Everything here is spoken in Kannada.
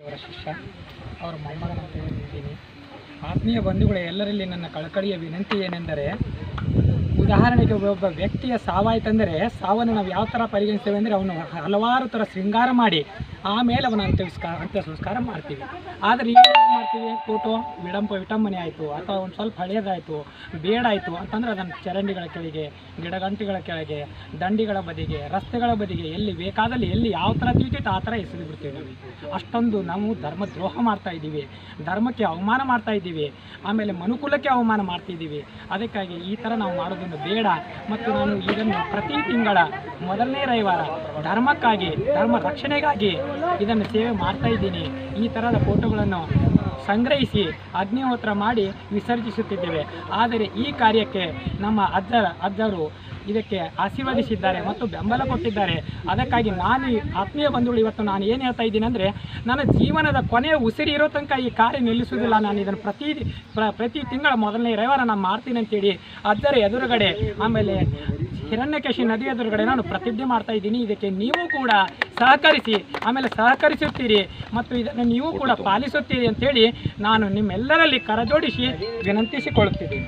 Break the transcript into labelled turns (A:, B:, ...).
A: ಅವರ ಶಿಷ್ಯ ಅವರ ಮೊಮ್ಮಗನಂತ ಹೇಳಿದ್ದೀನಿ. ಆತ್ಮೀಯ ಬಂಧುಗಳೇ, ಎಲ್ಲರಲ್ಲಿ ನನ್ನ ಕಳಕಳಿಯ ವಿನಂತಿ ಏನೆಂದರೆ, ಉದಾಹರಣೆಗೆ ಒಬ್ಬ ವ್ಯಕ್ತಿಯ ಸಾವಾಯಿತೆಂದರೆ ಸಾವನ್ನು ನಾವು ಯಾವ ಥರ ಪರಿಗಣಿಸ್ತೇವೆ ಅಂದರೆ, ಅವನು ಹಲವಾರು ಥರ ಶೃಂಗಾರ ಮಾಡಿ ಆಮೇಲೆ ಅವನ ಅಂತ್ಯ ಸಂಸ್ಕಾರ ಮಾಡ್ತೀವಿ. ಆದರೆ ಈಗ ಏನು ಮಾಡ್ತೀವಿ, ಫೋಟೋ ವಿಟಂಬನೆ ಆಯಿತು ಅಥವಾ ಒಂದು ಸ್ವಲ್ಪ ಹಳೆಯದಾಯಿತು ಬೇಡಾಯಿತು ಅಂತಂದರೆ ಅದನ್ನು ಚರಂಡಿಗಳ ಕೆಳಗೆ, ಗಿಡಗಂಟಿಗಳ ಕೆಳಗೆ, ದಂಡಿಗಳ ಬದಿಗೆ, ರಸ್ತೆಗಳ ಬದಿಗೆ, ಎಲ್ಲಿ ಬೇಕಾದಲ್ಲಿ ಎಲ್ಲಿ ಯಾವ ಥರ ತಿಳಿತೈತೆ ಆ ಥರ ಎಸೆದು ಬಿಡ್ತೀವಿ ನಾವು. ಅಷ್ಟೊಂದು ನಾವು ಧರ್ಮದ್ರೋಹ ಮಾಡ್ತಾ ಇದ್ದೀವಿ, ಧರ್ಮಕ್ಕೆ ಅವಮಾನ ಮಾಡ್ತಾ ಇದ್ದೀವಿ, ಆಮೇಲೆ ಮನುಕುಲಕ್ಕೆ ಅವಮಾನ ಮಾಡ್ತಿದ್ದೀವಿ. ಅದಕ್ಕಾಗಿ ಈ ಥರ ನಾವು ಮಾಡೋದನ್ನು ಬೇಡ. ಮತ್ತು ನಾನು ಇದನ್ನು ಪ್ರತಿ ತಿಂಗಳ ಮೊದಲನೇ ರವಿವಾರ ಧರ್ಮಕ್ಕಾಗಿ, ಧರ್ಮ ರಕ್ಷಣೆಗಾಗಿ ಇದನ್ನು ಸೇವೆ ಮಾಡ್ತಾ ಇದ್ದೀನಿ. ಈ ಥರದ ಫೋಟೋಗಳನ್ನು ಸಂಗ್ರಹಿಸಿ ಅಗ್ನಿಹೋತ್ರ ಮಾಡಿ ವಿಸರ್ಜಿಸುತ್ತಿದ್ದೇವೆ. ಆದರೆ ಈ ಕಾರ್ಯಕ್ಕೆ ನಮ್ಮ ಅಜ್ಜರು ಇದಕ್ಕೆ ಆಶೀರ್ವದಿಸಿದ್ದಾರೆ ಮತ್ತು ಬೆಂಬಲ ಕೊಟ್ಟಿದ್ದಾರೆ. ಅದಕ್ಕಾಗಿ ನಾನು ಆತ್ಮೀಯ ಬಂಧುಗಳು, ಇವತ್ತು ನಾನು ಏನು ಹೇಳ್ತಾ ಇದ್ದೀನಿ ಅಂದರೆ, ನನ್ನ ಜೀವನದ ಕೊನೆಯ ಉಸಿರು ಇರೋ ತನಕ ಈ ಕಾರ್ಯ ನಿಲ್ಲಿಸುವುದಿಲ್ಲ. ನಾನು ಇದನ್ನು ಪ್ರತಿ ತಿಂಗಳ ಮೊದಲನೇ ರವಿವಾರ ನಾನು ಮಾಡ್ತೀನಿ ಅಂತೇಳಿ ಅಜ್ಜರ ಎದುರುಗಡೆ, ಆಮೇಲೆ ಹಿರಣ್ಯಕೇಶಿ ನದಿ ಎದುರುಗಡೆ ನಾನು ಪ್ರತಿಜ್ಞೆ ಮಾಡ್ತಾ ಇದ್ದೀನಿ. ಇದಕ್ಕೆ ನೀವು ಕೂಡ ಸಹಕರಿಸಿ, ಆಮೇಲೆ ಸಹಕರಿಸುತ್ತೀರಿ ಮತ್ತು ಇದನ್ನು ನೀವು ಕೂಡ ಪಾಲಿಸುತ್ತೀರಿ ಅಂತೇಳಿ ನಾನು ನಿಮ್ಮೆಲ್ಲರಲ್ಲಿ ಕರಜೋಡಿಸಿ ವಿನಂತಿಸಿಕೊಳ್ಳುತ್ತಿದ್ದೀನಿ.